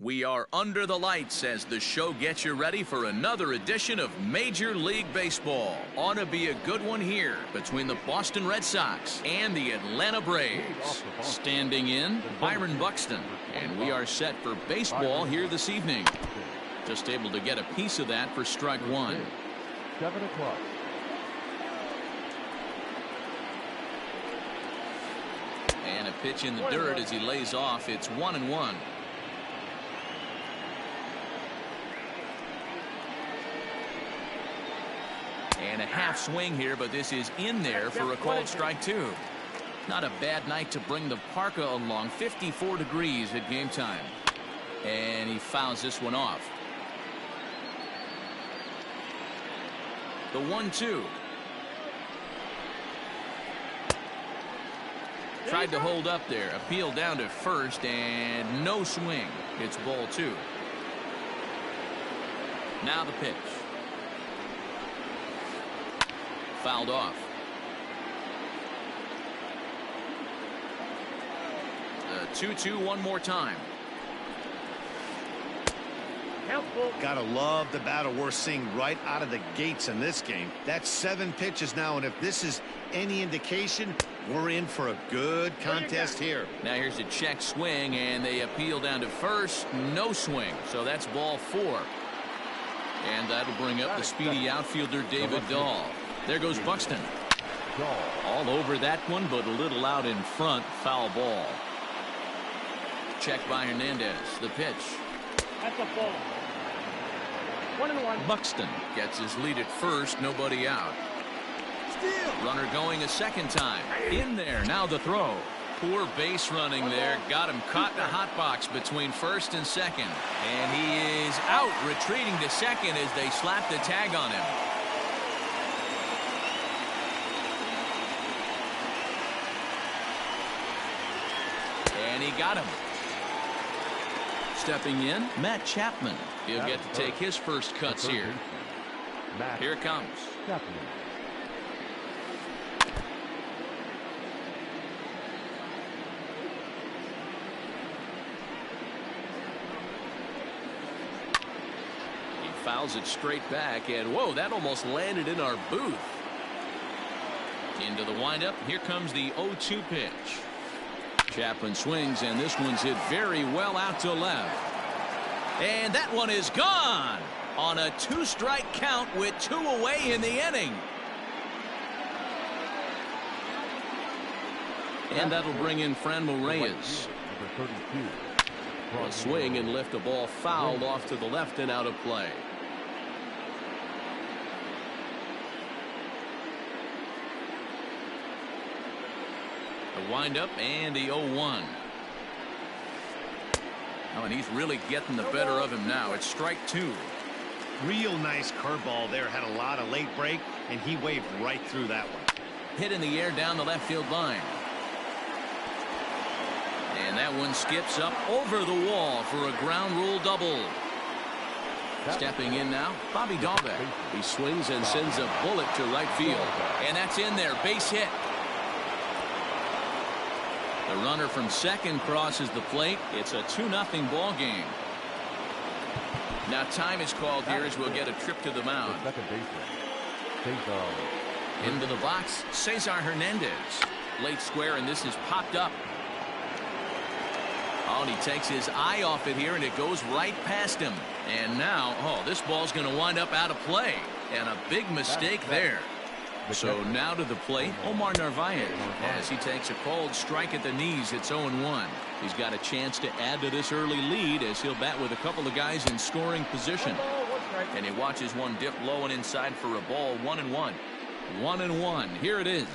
We are under the lights as the show gets you ready for another edition of Major League Baseball. Ought to be a good one here between the Boston Red Sox and the Atlanta Braves. Standing in, Byron Buxton. And we are set for baseball here this evening. Just able to get a piece of that for strike one. 7 o'clock. And a pitch in the dirt as he lays off. It's 1-1. And a half swing here, but this is in there for a called strike two. Not a bad night to bring the parka along. 54 degrees at game time. And he fouls this one off. The 1-2. Tried to hold up there. Appeal down to first and no swing. It's ball two. Now the pitch. Fouled off. The 2-2 one more time. Gotta love the battle we're seeing right out of the gates in this game. That's 7 pitches now, and if this is any indication, we're in for a good contest here. Now here's a check swing, and they appeal down to first. No swing, so that's ball 4. And that'll bring up the speedy outfielder David Dahl. There goes Buxton. All over that one, but a little out in front. Foul ball. Check by Hernandez. The pitch. That's a ball. 1-1. Buxton gets his lead at first. Nobody out. Runner going a second time. In there. Now the throw. Poor base running there. Got him caught in a hot box between first and second. And he is out, retreating to second as they slap the tag on him. And he got him. Stepping in, Matt Chapman. He'll get to take his first cuts here. Here it comes. He fouls it straight back, and whoa, that almost landed in our booth. Into the windup. Here comes the 0-2 pitch. Chapman swings, and this one's hit very well out to left. And that one is gone on a 2-strike count with 2 away in the inning. And that'll bring in Franmil Reyes. A swing and lift a ball fouled off to the left and out of play. The windup and the 0-1. Oh, and he's really getting the better of him now. It's strike 2. Real nice curveball there. Had a lot of late break, and he waved right through that one. Hit in the air down the left field line. And that one skips up over the wall for a ground rule double. Stepping in now, Bobby Dalbec. He swings and sends a bullet to right field. And that's in there. Base hit. The runner from second crosses the plate. It's a 2-0 ball game. Now time is called here as we'll get a trip to the mound. Into the box, Cesar Hernandez. Late square, and this is popped up. Oh, and he takes his eye off it here, and it goes right past him. And now, oh, this ball's going to wind up out of play. And a big mistake there. So now to the plate, Omar Narvaez, as he takes a cold strike at the knees. It's 0-1. He's got a chance to add to this early lead as he'll bat with a couple of guys in scoring position. And he watches one dip low and inside for a ball. 1-1. 1-1. Here it is.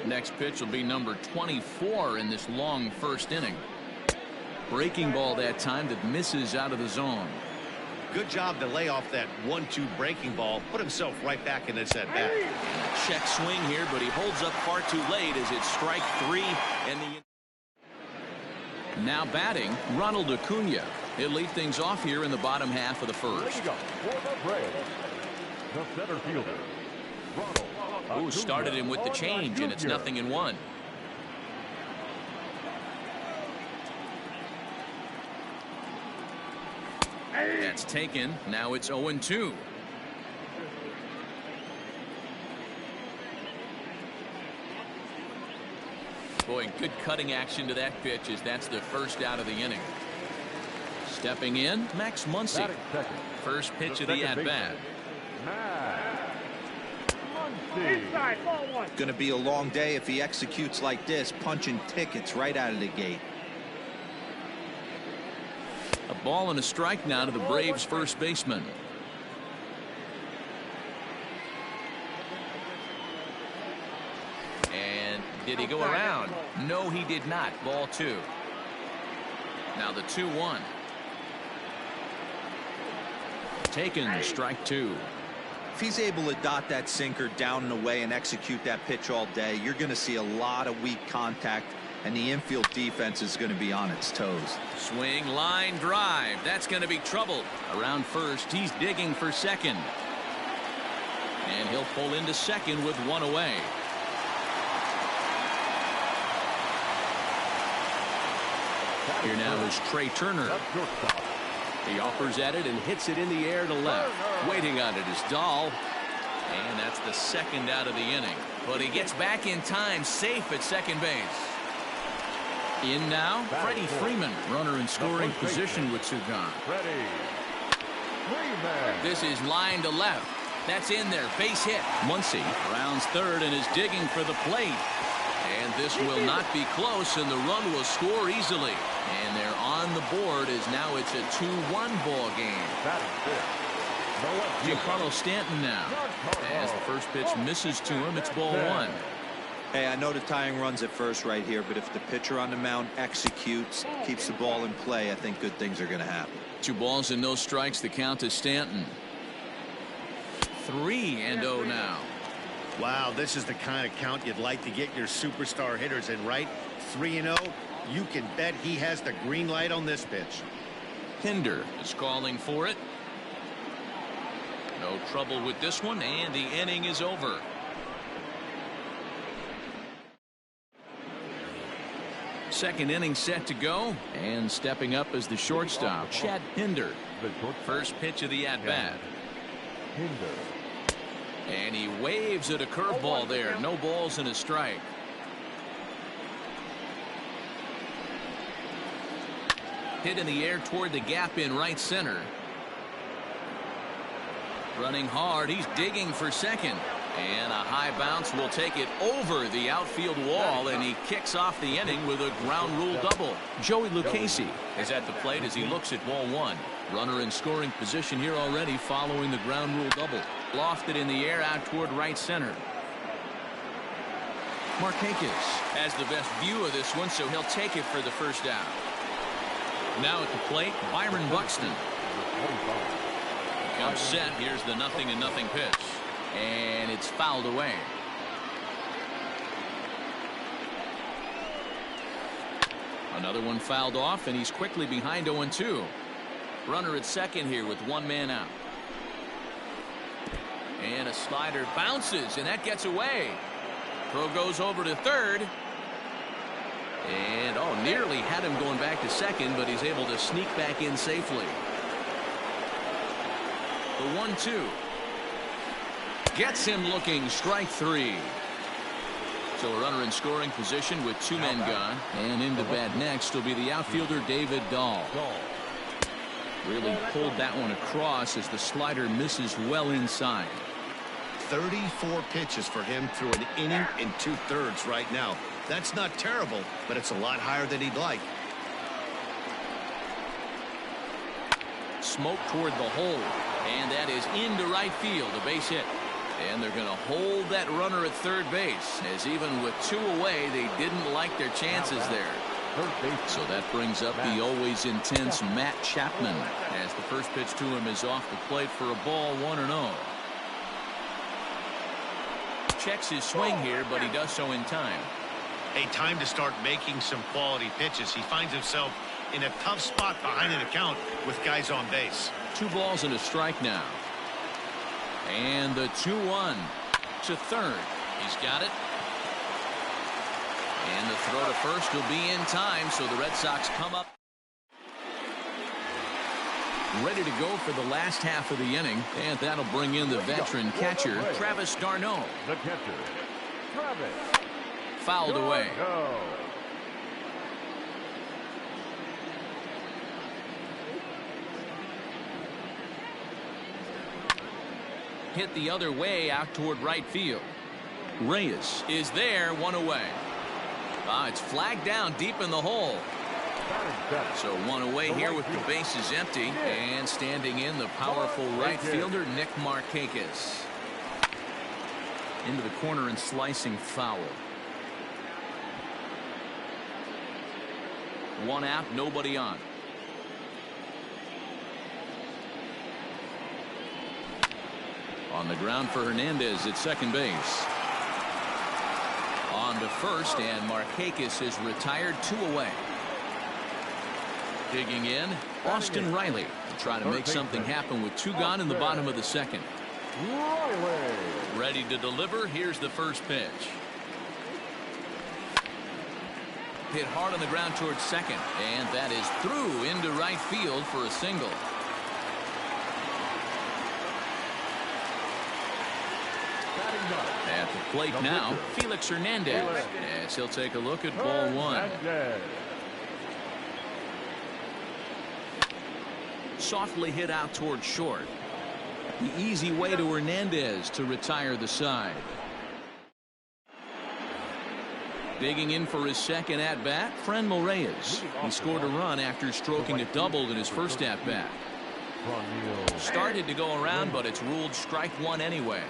Next pitch will be number 24 in this long first inning. Breaking ball that time that misses out of the zone. Good job to lay off that 1-2 breaking ball. Put himself right back in this at bat. Check swing here, but he holds up far too late as it's strike 3. And now batting, Ronald Acuna. He'll lead things off here in the bottom half of the first. The center fielder, Ronald Ooh, started him with the change, and it's 0-1. That's taken. Now it's 0-2. Boy, good cutting action to that pitch as that's the first out of the inning. Stepping in, Max Muncy. First pitch of the at-bat. Going to be a long day if he executes like this, punching tickets right out of the gate. A ball and a strike now to the Braves first baseman. And did he go around? No, he did not. Ball 2. Now the 2-1. Taken, strike 2. If he's able to dot that sinker down and away and execute that pitch all day, you're going to see a lot of weak contact, and the infield defense is going to be on its toes. Swing, line, drive. That's going to be trouble. Around first, he's digging for second. And he'll pull into second with one away. Here now is Trey Turner. He offers at it and hits it in the air to left. Waiting on it is Dahl. And that's the second out of the inning. But he gets back in time, safe at second base. In now, Freddie Freeman, runner in scoring position with two gone. This is line to left. That's in there, base hit. Muncy rounds third and is digging for the plate. And this will not be close, and the run will score easily. And they're on the board as now it's a 2-1 ball game. Giancarlo Stanton now. As the first pitch misses to him, it's ball 1. Hey, I know the tying runs at first right here, but if the pitcher on the mound executes, keeps the ball in play, I think good things are going to happen. 2 balls and no strikes. The count is Stanton. 3-0 now. Wow, this is the kind of count you'd like to get your superstar hitters in, right? 3-0. You can bet he has the green light on this pitch. Hinder is calling for it. No trouble with this one, and the inning is over. Second inning set to go, and stepping up as the shortstop, Chad Pinder. First pitch of the at-bat. And he waves at a curveball there. No balls and a strike. Hit in the air toward the gap in right center. Running hard, he's digging for second. And a high bounce will take it over the outfield wall, and he kicks off the inning with a ground rule double. Joey Lucchesi is at the plate as he looks at ball 1. Runner in scoring position here already following the ground rule double. Lofted in the air out toward right center. Markakis has the best view of this one, so he'll take it for the first out. Now at the plate, Byron Buxton. Comes set. Here's the 0-0 pitch. And it's fouled away. Another one fouled off, and he's quickly behind 0-2. Runner at second here with one man out. And a slider bounces, and that gets away. Throw goes over to third. And, nearly had him going back to second, but he's able to sneak back in safely. The 1-2. Gets him looking, strike 3. So a runner in scoring position with 2 men gone. And into bat next will be the outfielder David Dahl. Really pulled that one across as the slider misses well inside. 34 pitches for him through an inning and 2/3 right now. That's not terrible, but it's a lot higher than he'd like. Smoke toward the hole, and that is into right field, a base hit. And they're going to hold that runner at third base, as even with 2 away, they didn't like their chances there. So that brings up the always intense Matt Chapman, as the first pitch to him is off the plate for a ball, 1-0. Checks his swing here, but he does so in time. A time to start making some quality pitches. He finds himself in a tough spot behind an account with guys on base. 2 balls and a strike now. And the 2-1 to third. He's got it. And the throw to first will be in time, so the Red Sox come up. Ready to go for the last half of the inning, and that'll bring in the veteran catcher, Travis d'Arnaud. The catcher, Travis. Fouled away. Go. Hit the other way out toward right field. Reyes is there, one away. It's flagged down deep in the hole. So one away here with the bases empty, and standing in the powerful right fielder Nick Markakis. Into the corner and slicing foul. One out, nobody on. On the ground for Hernandez at second base. On to first, and Markakis is retired, 2 away. Digging in, Austin Riley to try to make something happen with 2 gone in the bottom of the second. Riley. Ready to deliver. Here's the first pitch. Hit hard on the ground towards second, and that is through into right field for a single. At the plate now, Felix Hernandez, as he'll take a look at ball 1. Softly hit out toward short. The easy way to Hernandez to retire the side. Digging in for his second at-bat, Franmil Reyes. He scored a run after stroking a double in his first at-bat. Started to go around, but it's ruled strike 1 anyway.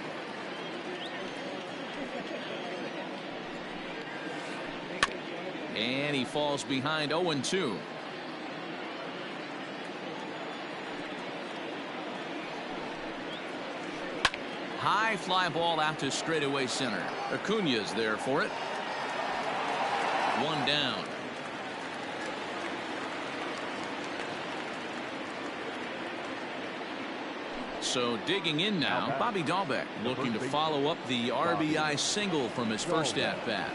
And he falls behind 0-2. High fly ball out to straightaway center. Acuña's there for it. 1 down. So digging in now, Bobby Dalbec looking to follow up the RBI single from his first at-bat.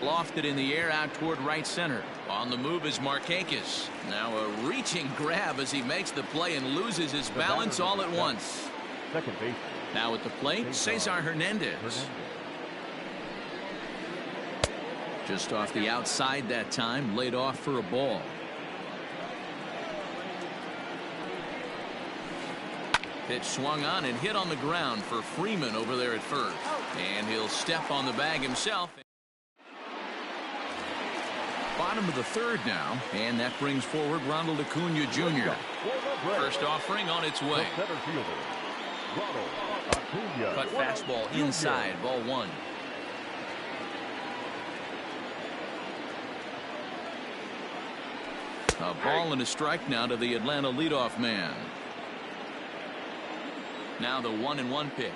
Lofted in the air out toward right center. On the move is Markakis. Now a reaching grab as he makes the play and loses his balance all at once. Second base. Now at the plate, Cesar Hernandez. Just off the outside that time, laid off for a ball. Pitch swung on and hit on the ground for Freeman over there at first. And he'll step on the bag himself. Bottom of the third now, and that brings forward Ronald Acuña Jr. First offering on its way. Cut fastball inside, ball 1. A ball and a strike now to the Atlanta leadoff man. Now the 1-1 pitch.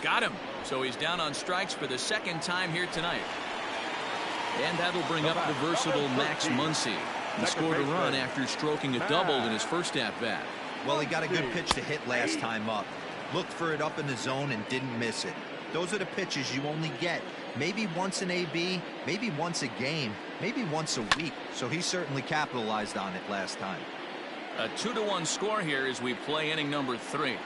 Got him. So he's down on strikes for the second time here tonight. And that'll bring up the versatile Max Muncy. He scored a run after stroking a double in his first at-bat. Well, he got a good pitch to hit last time up. Looked for it up in the zone and didn't miss it. Those are the pitches you only get maybe once in AB, maybe once a game, maybe once a week. So he certainly capitalized on it last time. A 2-1 score here as we play inning number 3.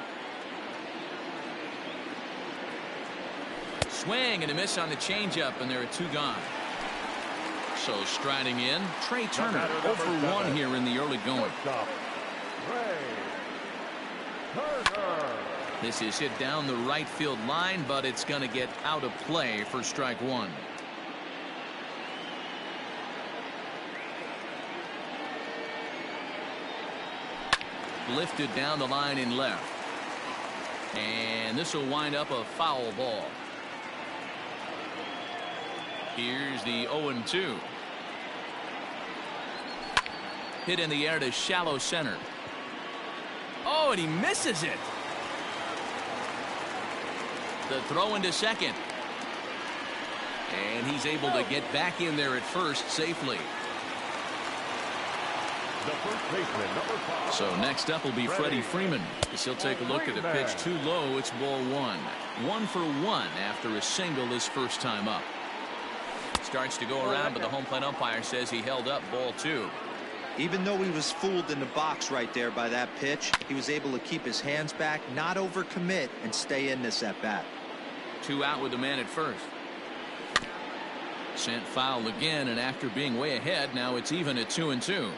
Swing and a miss on the changeup, and there are 2 gone. So striding in, Trey Turner, 0 for 1 here in the early going. This is hit down the right field line, but it's going to get out of play for strike 1. Lifted down the line in left. And this will wind up a foul ball. Here's the 0-2. Hit in the air to shallow center. Oh, and he misses it. The throw into second. And he's able to get back in there at first safely. The first baseman, number 5. So next up will be Freddie Freeman, as he'll take a look at a pitch too low. It's ball 1. 1 for 1 after a single his first time up. Starts to go around, but the home plate umpire says he held up ball 2. Even though he was fooled in the box right there by that pitch, he was able to keep his hands back, not overcommit, and stay in this at bat. 2 out with the man at first. Sent foul again, and after being way ahead, now it's even at 2-2.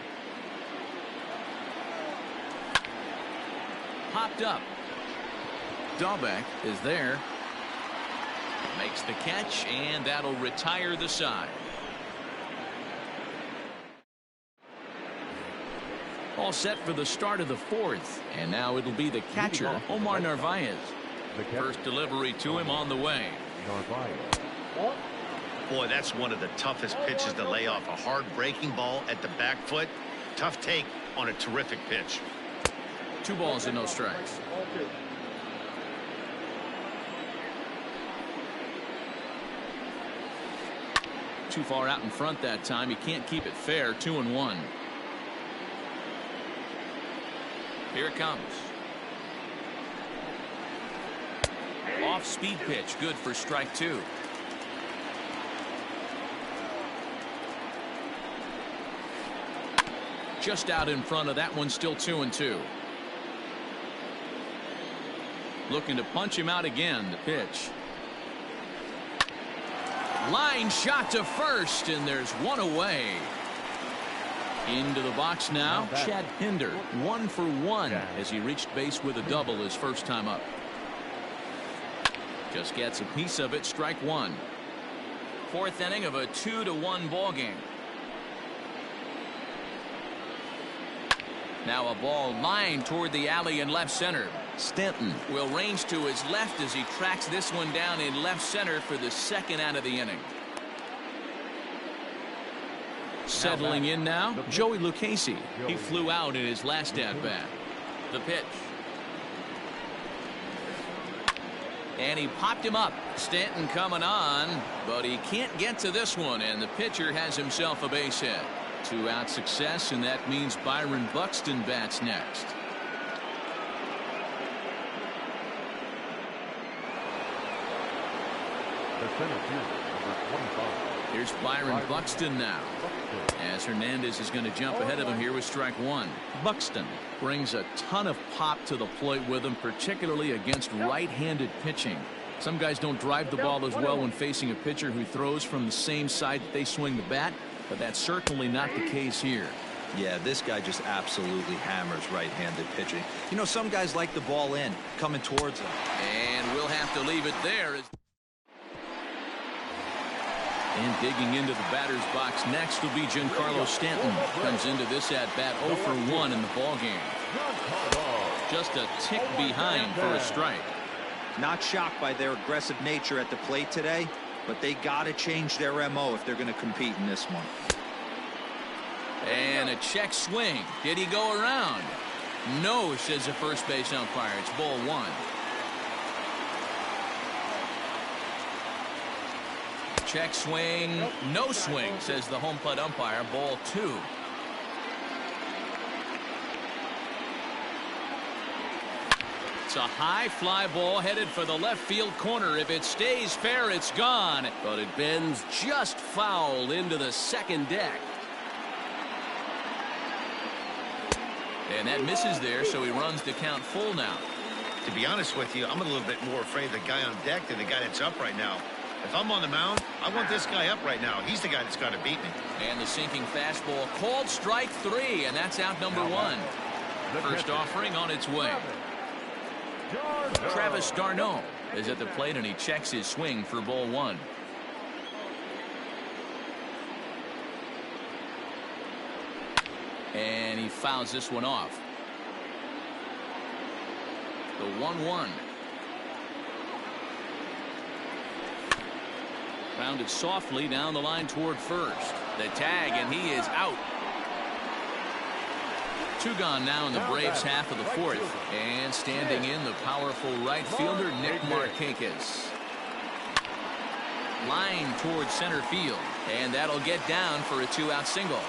Popped up. Dahlbeck is there. Makes the catch, and that'll retire the side. All set for the start of the 4th, and now it'll be the catcher, Omar Narvaez. First delivery to him on the way. Boy, that's one of the toughest pitches to lay off. A hard breaking ball at the back foot. Tough take on a terrific pitch. 2 balls and no strikes. Too far out in front that time. He can't keep it fair. 2-1. Here it comes. Off speed pitch. Good for strike 2. Just out in front of that one. Still 2-2. Looking to punch him out again. The pitch. Line shot to first, and there's 1 away. Into the box now, Chad Pinder, 1 for 1 as he reached base with a double his first time up. Just gets a piece of it. Strike 1. 4th inning of a 2-1 ball game. Now a ball lined toward the alley in left center. Stanton will range to his left as he tracks this one down in left center for the 2nd out of the inning. Settling in now, Joey Lucchesi. He flew out in his last at-bat. The pitch. And he popped him up. Stanton coming on, but he can't get to this one, and the pitcher has himself a base hit. 2-out success, and that means Byron Buxton bats next. The center fielder, number 25. Here's Byron Buxton now, as Hernandez is going to jump ahead of him here with strike 1. Buxton brings a ton of pop to the plate with him, particularly against right-handed pitching. Some guys don't drive the ball as well when facing a pitcher who throws from the same side that they swing the bat, but that's certainly not the case here. Yeah, this guy just absolutely hammers right-handed pitching. You know, some guys like the ball in, coming towards them. And we'll have to leave it there. And digging into the batter's box next will be Giancarlo Stanton. Comes into this at-bat 0 for 1 in the ballgame. Just a tick behind for a strike. Not shocked by their aggressive nature at the plate today, but they got to change their MO if they're going to compete in this one. And a check swing. Did he go around? No, says the first base umpire. It's ball 1. Check swing. No swing, says the home plate umpire. Ball 2. It's a high fly ball headed for the left field corner. If it stays fair, it's gone. But it bends just foul into the second deck. And that misses there, so he runs the count full now. To be honest with you, I'm a little bit more afraid of the guy on deck than the guy that's up right now. If I'm on the mound, I want this guy up right now. He's the guy that's got to beat me. And the sinking fastball called strike 3, and that's out number 1. First offering on its way. Travis d'Arnaud is at the plate, and he checks his swing for ball 1. And he fouls this one off. The 1-1. Rounded softly down the line toward first. The tag, and he is out. 2 gone now in the Braves half of the 4th. And standing in, the powerful right fielder, Nick Markakis. Line towards center field. And that'll get down for a 2-out single.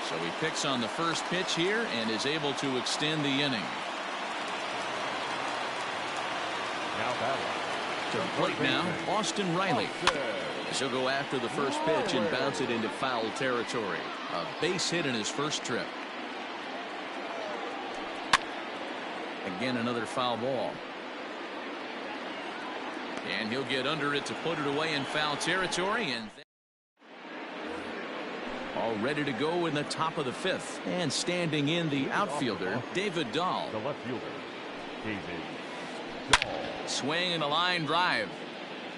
So he picks on the first pitch here and is able to extend the inning. Now batting. To the plate now, Austin Riley. He'll go after the first pitch and bounce it into foul territory. A base hit in his first trip. Again, another foul ball. And he'll get under it to put it away in foul territory. And all ready to go in the top of the fifth. And standing in the outfielder, David Dahl. The left fielder, David Dahl. Swing and a line drive.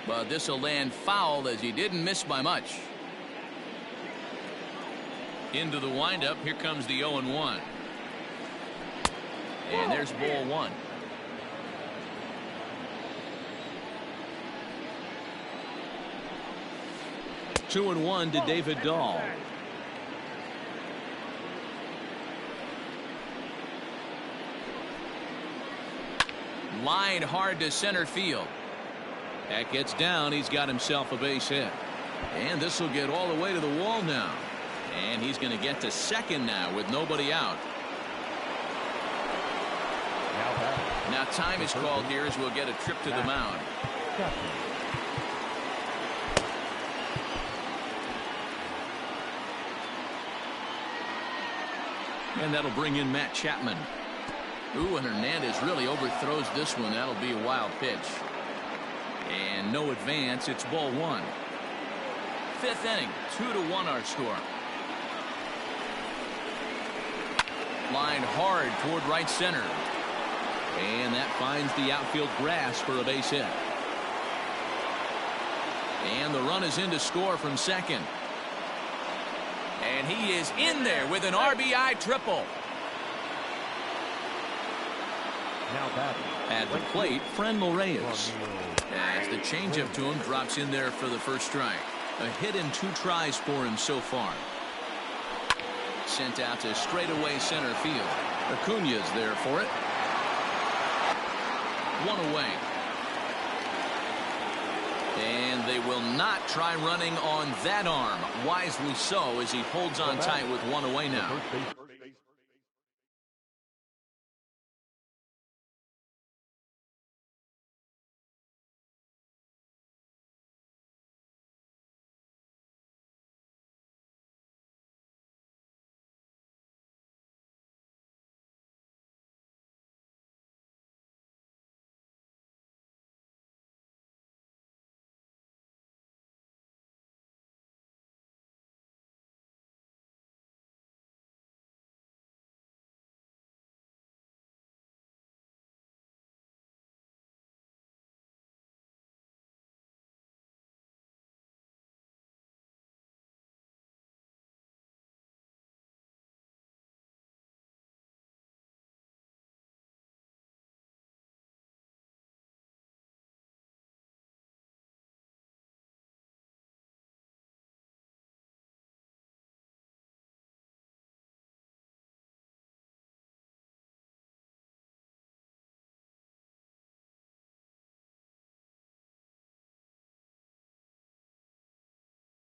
But this will land foul as he didn't miss by much. Into the windup. Here comes the 0-1. And there's ball one. Two and one to David Dahl. Line hard to center field. That gets down. He's got himself a base hit. And this will get all the way to the wall now. And he's going to get to second now with nobody out. Now time is called here as we'll get a trip to the mound. And that'll bring in Matt Chapman. Ooh, and Hernandez really overthrows this one. That'll be a wild pitch. And no advance. It's ball one. Fifth inning. 2-1 our score. Line hard toward right center. And that finds the outfield grass for a base hit. And the run is in to score from second. And he is in there with an RBI triple. Now batting. At the plate, Franmil Reyes. As the changeup to him drops in there for the first strike. A hit in 2 tries for him so far. Sent out to straightaway center field. Acuna's there for it. One away. And they will not try running on that arm. Wisely so, as he holds on tight with one away now.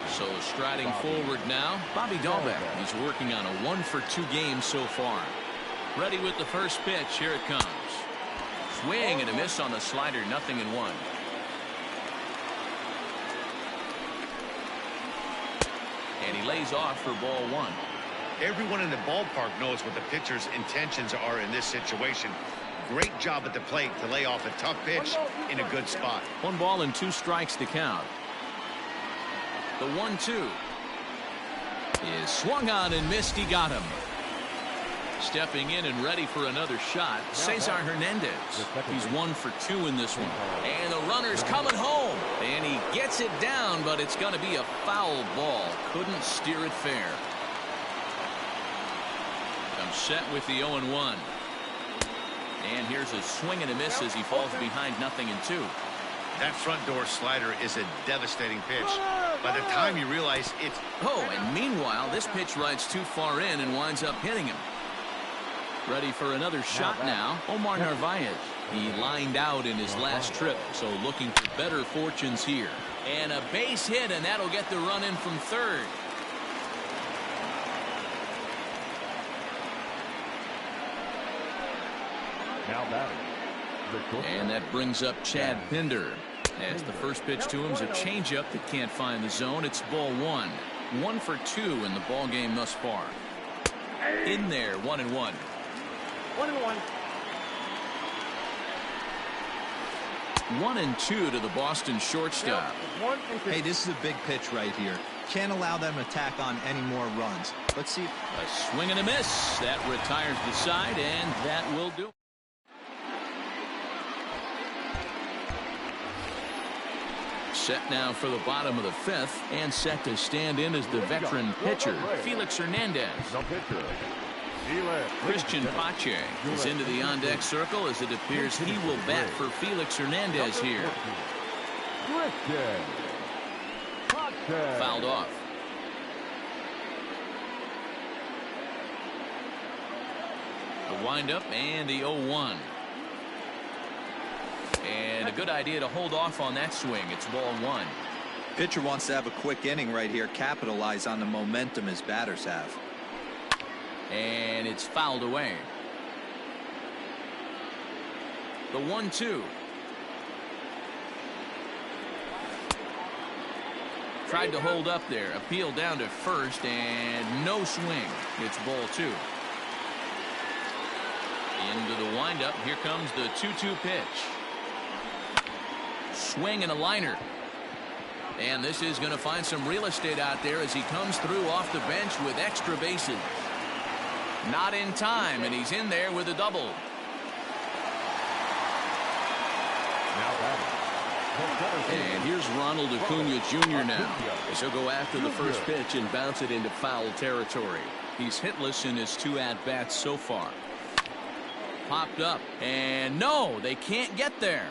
So striding forward now, Bobby Dalbec. He's working on a 1-for-2 game so far. Ready with the first pitch. Here it comes. Swing and a miss on the slider. 0-1. And he lays off for ball one. Everyone in the ballpark knows what the pitcher's intentions are in this situation. Great job at the plate to lay off a tough pitch in a good spot. 1 ball and 2 strikes to count. The 1-2 is swung on and missed. He got him. Stepping in and ready for another shot, Cesar Hernandez. He's 1 for 2 in this one. And the runner's coming home. And he gets it down, but it's going to be a foul ball. Couldn't steer it fair. I'm set with the 0-1. And here's a swing and a miss as he falls behind 0-2. That front door slider is a devastating pitch. By the time you realize it's... Oh, and meanwhile, this pitch rides too far in and winds up hitting him. Ready for another shot now, Omar Narvaez. He lined out in his last trip, so looking for better fortunes here. And a base hit, and that'll get the run in from third. Now batting. The shortstop. And that brings up Chad Pinder. As the first pitch to him is a changeup that can't find the zone. It's ball one. 1 for 2 in the ball game thus far. In there, 1-1. 1-1. 1-2 to the Boston shortstop. Hey, this is a big pitch right here. Can't allow them to attack on any more runs. Let's see. A swing and a miss. That retires the side, and that will do. Set now for the bottom of the 5th, and set to stand in as the veteran pitcher, Felix Hernandez. The pitcher. Christian Pache is into the on-deck circle as it appears he will bat for Felix Hernandez here. Christian Pache. Fouled off. The windup and the 0-1. And a good idea to hold off on that swing. It's ball 1. Pitcher wants to have a quick inning right here. Capitalize on the momentum his batters have. And it's fouled away. The 1-2. Tried to hold up there. Appeal down to first and no swing. It's ball 2. Into the windup. Here comes the 2-2 pitch. Swing and a liner. And this is going to find some real estate out there as he comes through off the bench with extra bases. Not in time, and he's in there with a double. And here's Ronald Acuna Jr. now, as he'll go after the first pitch and bounce it into foul territory. He's hitless in his 2 at-bats so far. Popped up, and no, they can't get there.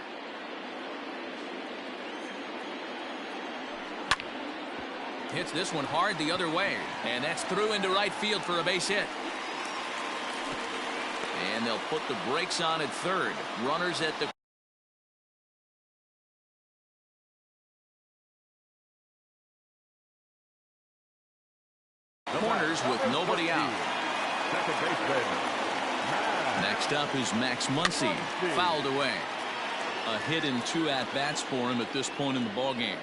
Hits this one hard the other way, and that's through into right field for a base hit. And they'll put the brakes on at third. Runners at the corners with nobody out. Next up is Max Muncy, fouled away. A hit in 2 at-bats for him at this point in the ballgame.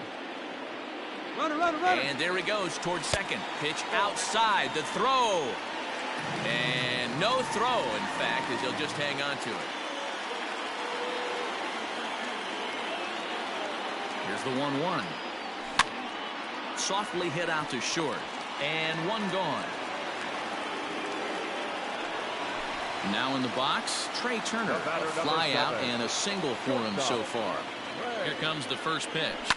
And there he goes towards second. Pitch outside. The throw. And no throw, in fact, as he'll just hang on to it. Here's the 1-1. Softly hit out to short. And one gone. Now in the box, Trey Turner. A fly out and a single for him so far. Here comes the first pitch.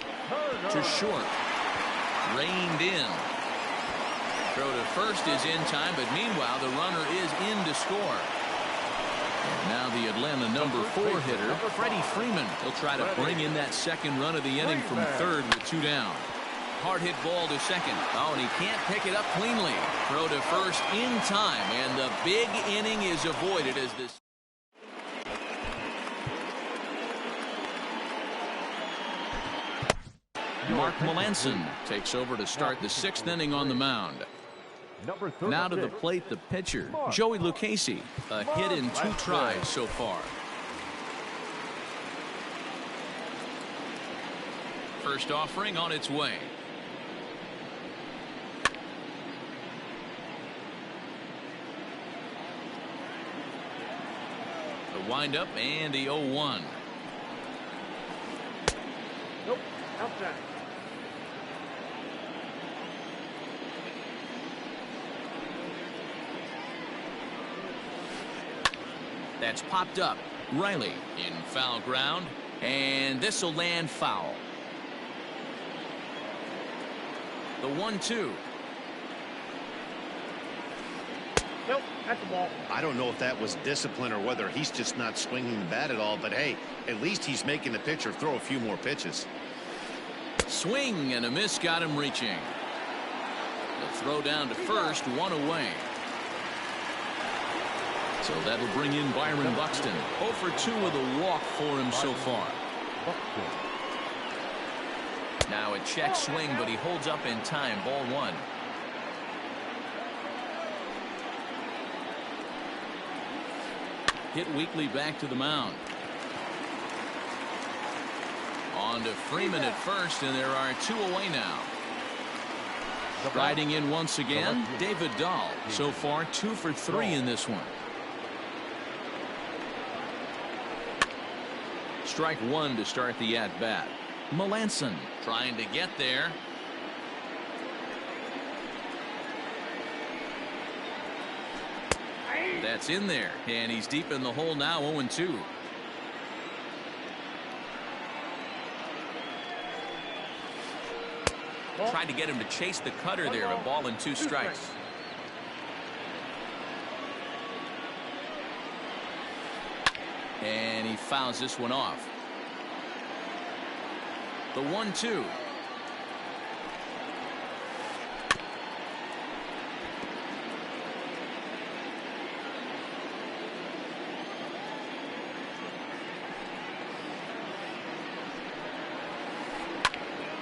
To short. Reined in. Throw to first is in time, but meanwhile the runner is in to score. And now the Atlanta number 4 hitter, Freddie Freeman. He'll try to bring in that second run of the inning from third with 2 down. Hard hit ball to second. Oh, and he can't pick it up cleanly. Throw to first in time, and the big inning is avoided as this. Mark Melanson takes over to start the 6th inning on the mound. Now to the plate, the pitcher, Joey Lucchesi. A hit in 2 tries so far. First offering on its way. The windup and the 0-1. Nope, outside. That's popped up. Riley in foul ground, and this will land foul. The 1-2. Nope, that's the ball. I don't know if that was discipline or whether he's just not swinging the bat at all, but hey, at least he's making the pitcher throw a few more pitches. Swing and a miss got him reaching. The throw down to first, 1 away. So that'll bring in Byron Buxton. 0 for 2 with a walk for him so far. Now a check swing, but he holds up in time. Ball 1. hit weakly back to the mound. On to Freeman at first, and there are 2 away now. Riding in once again, David Dahl. So far 2 for 3 in this one. Strike 1 to start the at-bat. Melanson trying to get there. That's in there, and he's deep in the hole now, 0-2. Tried to get him to chase the cutter there, a ball and 2 strikes. And he fouls this one off. The 1-2.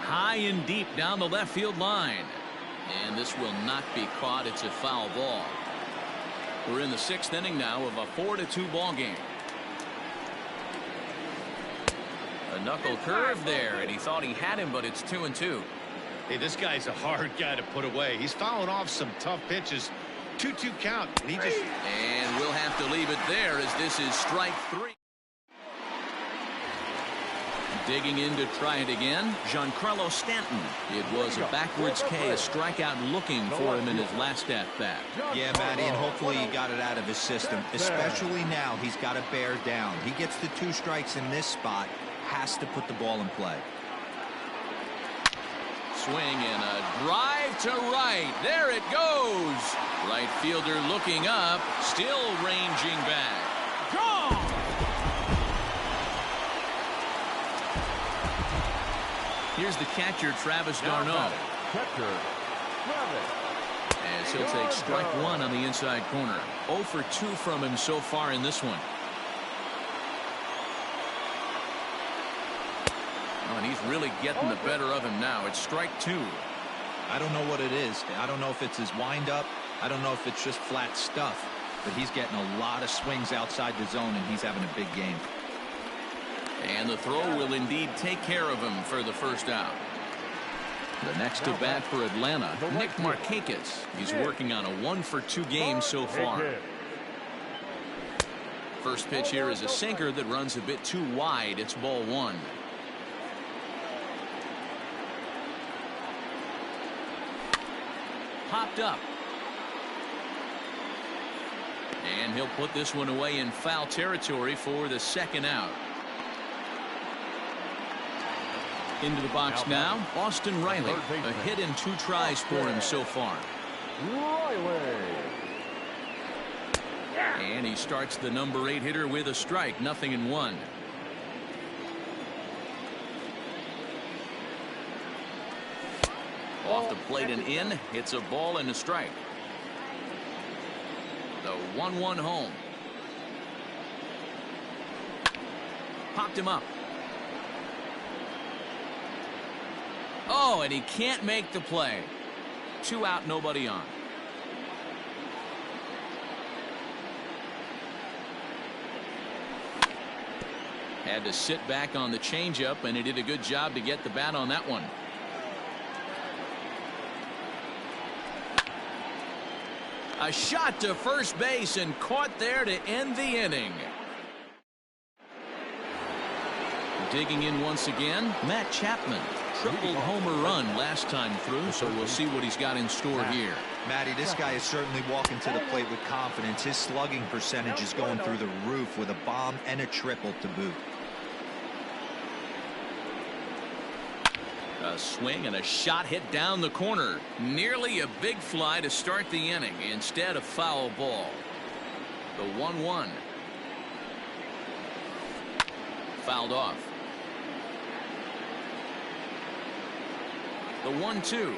High and deep down the left field line. And this will not be caught. It's a foul ball. We're in the 6th inning now of a 4-2 ball game. A knuckle curve there, and he thought he had him, but it's 2-2. Hey, this guy's a hard guy to put away. He's fouling off some tough pitches. 2-2 count. And we'll have to leave it there as this is strike 3. Digging in to try it again, Giancarlo Stanton. It was a backwards K, a strikeout looking for him in his last at-bat. Yeah, Matty, and hopefully he got it out of his system. Especially now, he's got to bear down. He gets the 2 strikes in this spot, has to put the ball in play. Swing and a drive to right. There it goes. Right fielder looking up, still ranging back. Gone! Here's the catcher, Travis d'Arnaud. As he'll take strike 1 on the inside corner. 0 for 2 from him so far in this one. Oh, and he's really getting the better of him now. It's strike 2. I don't know what it is. I don't know if it's his windup. I don't know if it's just flat stuff. But he's getting a lot of swings outside the zone, and he's having a big game. And the throw will indeed take care of him for the first out. The next to bat for Atlanta, Nick Markakis. He's working on a 1 for 2 game so far. First pitch here is a sinker that runs a bit too wide. It's ball 1. Popped up. And he'll put this one away in foul territory for the 2nd out. Into the box now, Austin Riley. A hit and 2 tries for him so far. And he starts the number 8 hitter with a strike, 0-1. Off the plate and in. It's a ball and a strike. The 1-1 home. Popped him up. Oh, and he can't make the play. 2 out, nobody on. Had to sit back on the changeup, and he did a good job to get the bat on that one. A shot to first base and caught there to end the inning. Digging in once again, Matt Chapman. Triple homer run last time through, so we'll see what he's got in store here. Matty, this guy is certainly walking to the plate with confidence. His slugging percentage is going through the roof with a bomb and a triple to boot. A swing and a shot hit down the corner. Nearly a big fly to start the inning. Instead, a foul ball. The 1-1. Fouled off. The 1-2.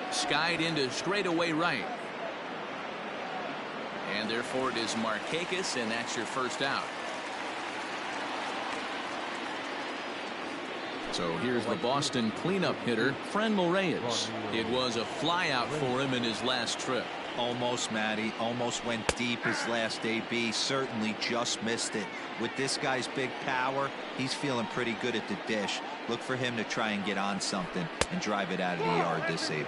Skied into straightaway right. And therefore it is Markakis, and that's your first out. So here's the Boston cleanup hitter, Franmil Reyes. It was a fly out for him in his last trip. Almost, Matty. Almost went deep his last AB. Certainly just missed it. With this guy's big power, he's feeling pretty good at the dish. Look for him to try and get on something and drive it out of the yard this AB.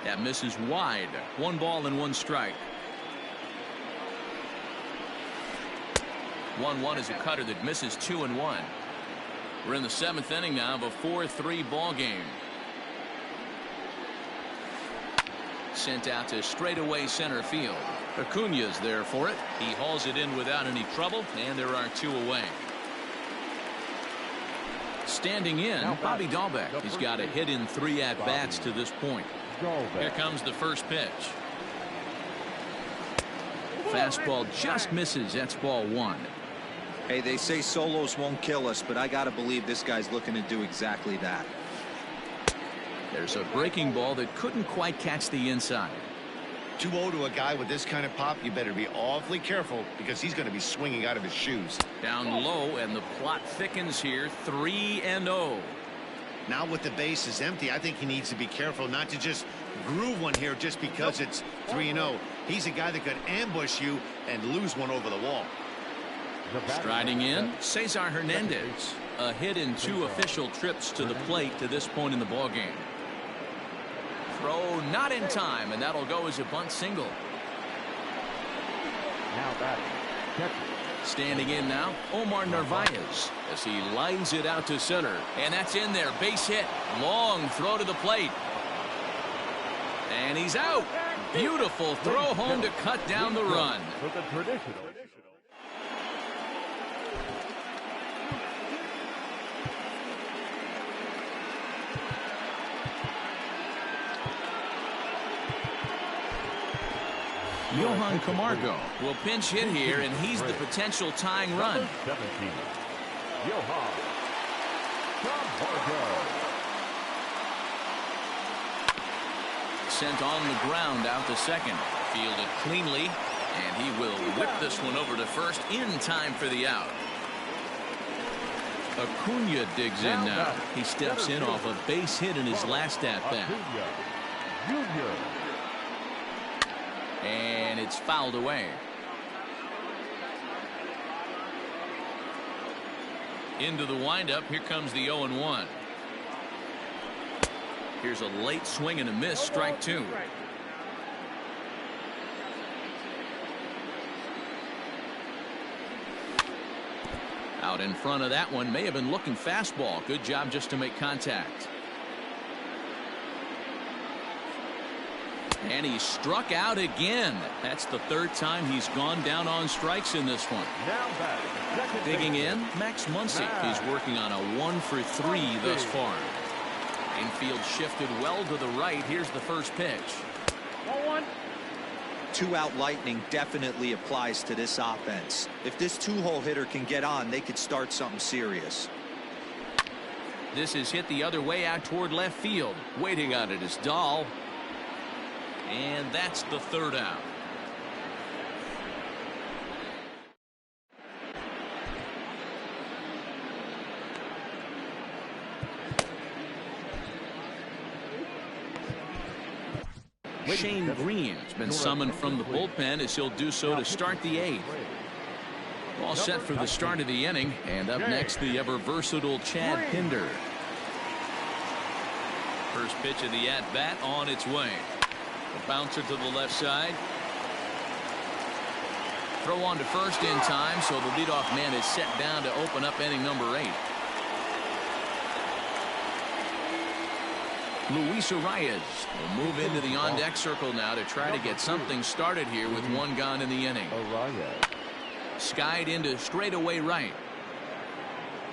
That misses wide. 1 ball and 1 strike. 1-1 is a cutter that misses 2-1. We're in the 7th inning now of a 4-3 ball game. Sent out to straightaway center field. Acuna's there for it. He hauls it in without any trouble, and there are 2 away. Standing in, Bobby Dalbec. He's got a hit in 3 at-bats to this point. Here comes the first pitch. Fastball just misses. That's ball 1. Hey, they say solos won't kill us, but I got to believe this guy's looking to do exactly that. There's a breaking ball that couldn't quite catch the inside. 2-0 to a guy with this kind of pop, you better be awfully careful because he's going to be swinging out of his shoes. Down low, and the plot thickens here. 3-0. Now with the bases empty, I think he needs to be careful not to just groove one here just because it's 3-0. He's a guy that could ambush you and lose one over the wall. Striding in, Cesar Hernandez. A hit in 2 official trips to the plate to this point in the ballgame. Throw not in time, and that'll go as a bunt single. Now batting, catcher. Standing in now, Omar Narvaez, as he lines it out to center. And that's in there. Base hit. Long throw to the plate. And he's out. Beautiful throw home to cut down the run. For the traditional. Johan Camargo will pinch hit here, and he's the potential tying run. 17. Johan Camargo. Sent on the ground out to second. Fielded cleanly, and he will whip this one over to first in time for the out. Acuna digs in now. He steps in off a base hit in his last at-bat. Junior. And it's fouled away. Into the windup. Here comes the 0-1. Here's a late swing and a miss. Strike 2. Out in front of that one. May have been looking fastball. Good job just to make contact. And he struck out again. That's the 3rd time he's gone down on strikes in this one. Now batting, Digging in, Max Muncy. He's working on a 1 for 3 thus far. Infield shifted well to the right. Here's the first pitch. 1-1. 2-out lightning definitely applies to this offense. If this 2-hole hitter can get on, they could start something serious. This is hit the other way out toward left field. Waiting on it is Dahl. And that's the 3rd out. Shane Green has been summoned from the bullpen as he'll do so to start the 8th. All set for the start of the inning, and up next the ever versatile Chad Pinder. First pitch of the at-bat on its way. A bouncer to the left side. Throw on to first in time, so the leadoff man is set down to open up inning number 8. Luis Arias will move into the on-deck circle now to try to get something started here with 1 gone in the inning. Skied into straightaway right.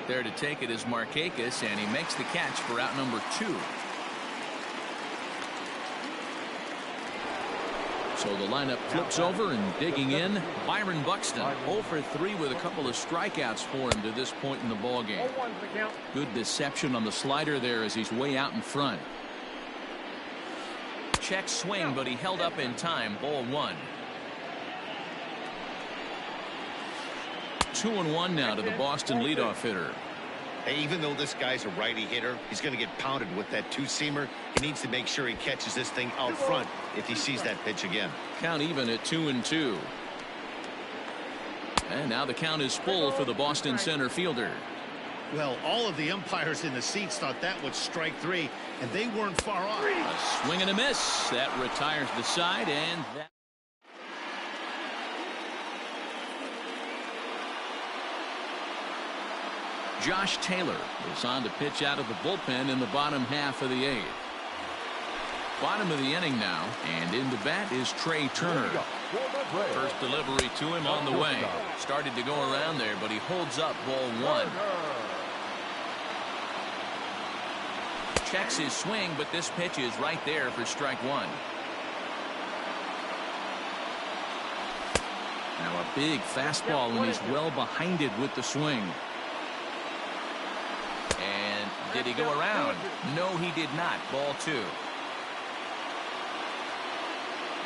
There to take it is Markakis, and he makes the catch for out number 2. So the lineup flips over, and digging in, Byron Buxton. 0 for 3 with a couple of strikeouts for him to this point in the ballgame. Good deception on the slider there as he's way out in front. Check swing, but he held up in time. Ball 1. 2-1 now to the Boston leadoff hitter. Hey, even though this guy's a righty hitter, he's going to get pounded with that two-seamer. He needs to make sure he catches this thing out front if he sees that pitch again. Count even at 2-2. And now the count is full for the Boston center fielder. Well, all of the umpires in the seats thought that was strike three, and they weren't far off. A swing and a miss. That retires the side, and that. Josh Taylor is on to pitch out of the bullpen in the bottom half of the eighth. Bottom of the inning now, and in the bat is Trey Turner. First delivery to him on the way. Started to go around there, but he holds up ball one. Checks his swing, but this pitch is right there for strike one. Now a big fastball, and he's well behind it with the swing. And did he go around? No, he did not. Ball two.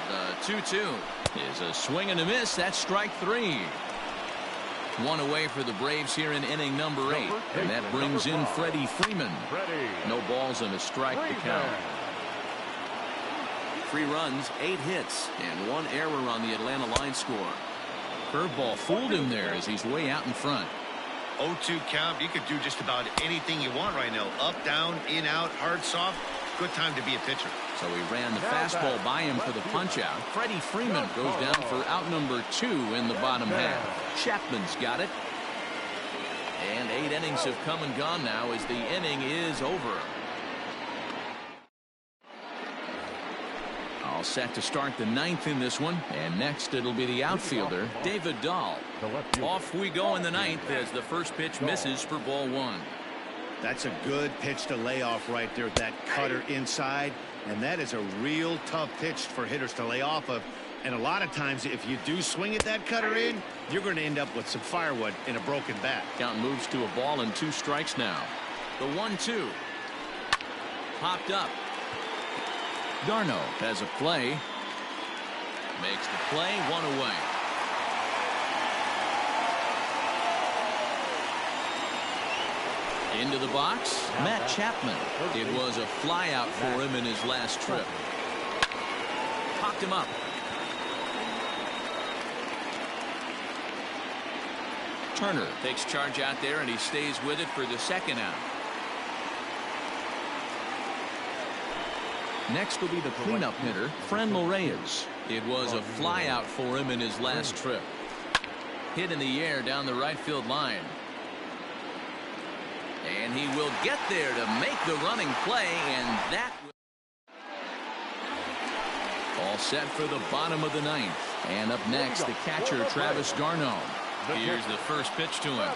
The 2-2 is a swing and a miss. That's strike three. One away for the Braves here in inning number 8. And that brings in Freddie Freeman. No balls and a strike to count. 3 runs, 8 hits, and 1 error on the Atlanta line score. Curveball fooled him there as he's way out in front. 0-2 count. You could do just about anything you want right now. Up, down, in, out, hard, soft. Good time to be a pitcher. So he ran the fastball by him for the punch out. Freddie Freeman goes down for out number 2 in the bottom half. Chapman's got it. And 8 innings have come and gone now as the inning is over. All set to start the 9th in this one. And next it'll be the outfielder, David Dahl. Off we go in the 9th as the first pitch misses for ball 1. That's a good pitch to lay off right there. That cutter inside. And that is a real tough pitch for hitters to lay off of. And a lot of times if you do swing at that cutter in, you're going to end up with some firewood in a broken bat. Count moves to a ball and 2 strikes now. The 1-2. Popped up. Darno has a play. Makes the play, 1 away. Into the box, Matt Chapman. It was a fly out for him in his last trip. Popped him up. Turner takes charge out there, and he stays with it for the 2nd out. Next will be the cleanup hitter, Franmil Reyes. It was a fly out for him in his last trip. Hit in the air down the right field line. And he will get there to make the running play, and that all set for the bottom of the 9th. And up next, the catcher, Travis d'Arnaud. Here's the first pitch to him.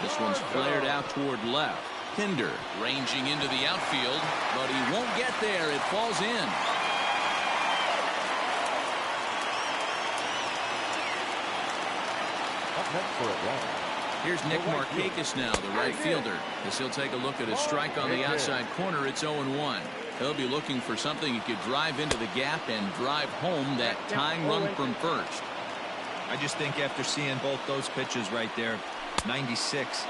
This one's flared out toward left. Pinder ranging into the outfield, but he won't get there. It falls in. Up next for Atlanta. Here's Nick Markakis now, the right fielder. As he'll take a look at a strike on the outside corner, it's 0-1. He'll be looking for something he could drive into the gap and drive home that tying run from first. I just think after seeing both those pitches right there, 96,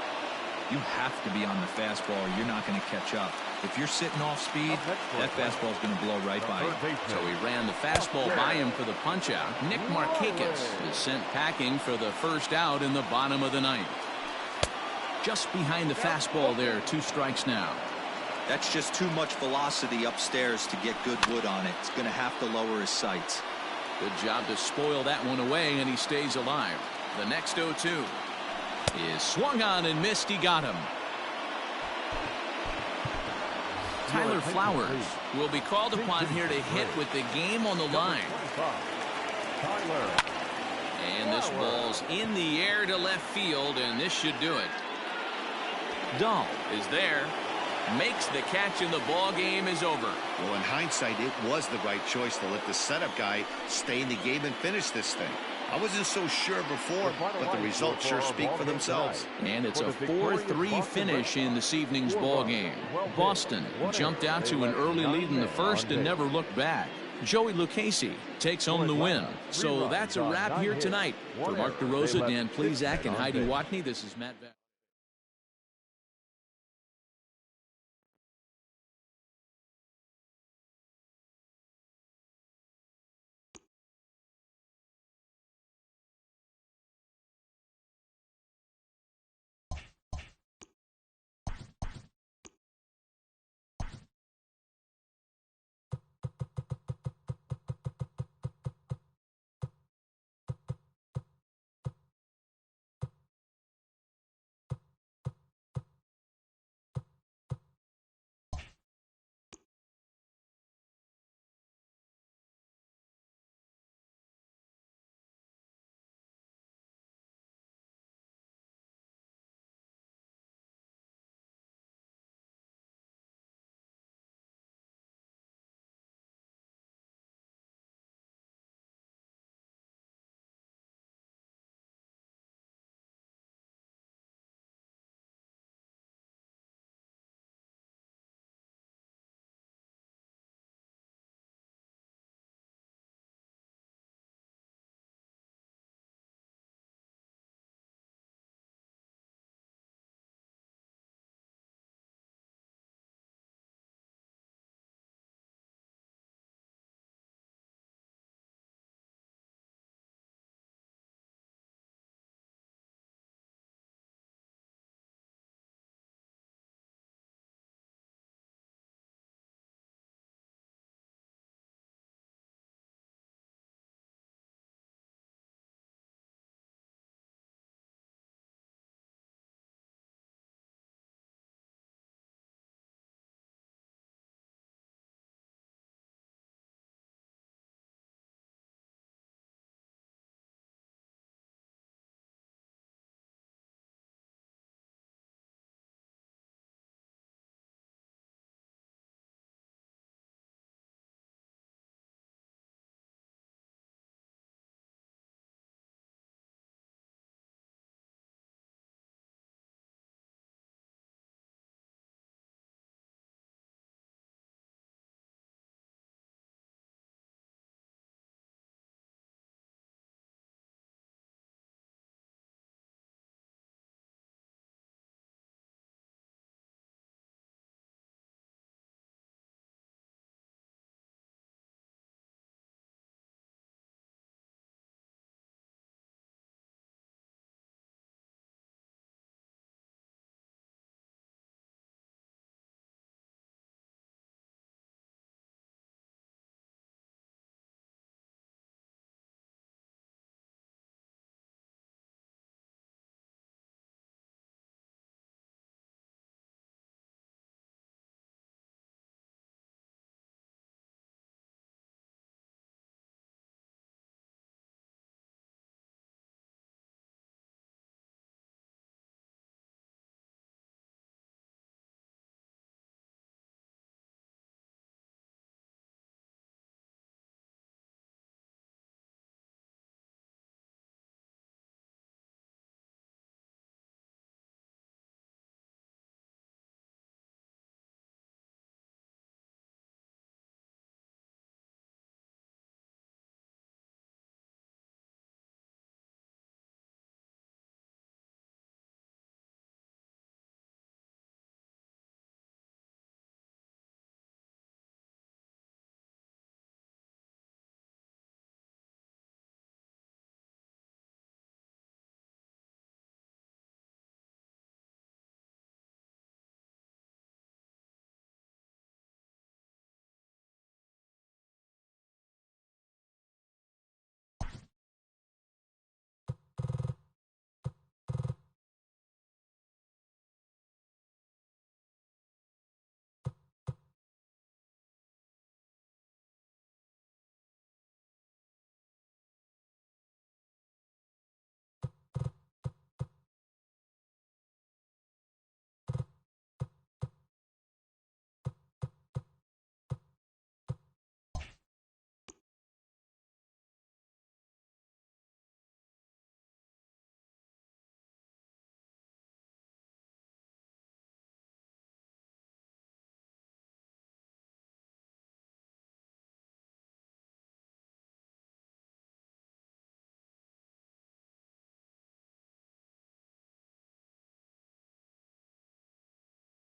you have to be on the fastball or you're not going to catch up. If you're sitting off speed, that fastball is going to blow right by you. So he ran the fastball by him for the punch out. Nick Markakis is sent packing for the first out in the bottom of the 9th. Just behind the fastball there, 2 strikes now. That's just too much velocity upstairs to get good wood on it. It's going to have to lower his sights. Good job to spoil that one away, and he stays alive. The next 0-2 is swung on and missed. He got him. Tyler Flowers will be called upon here to hit with the game on the line. And this ball's in the air to left field, and this should do it. Dahl is there, makes the catch, and the ball game is over. Well, in hindsight, it was the right choice to let the setup guy stay in the game and finish this thing. I wasn't so sure before, but the results sure speak for themselves. And it's a 4-3 finish in this evening's ball game. Boston jumped out to an early lead in the first and never looked back. Joey Lucchesi takes home the win. So that's a wrap here tonight. For Mark DeRosa, Dan Plesac, and Heidi Watney, this is Matt Vaz.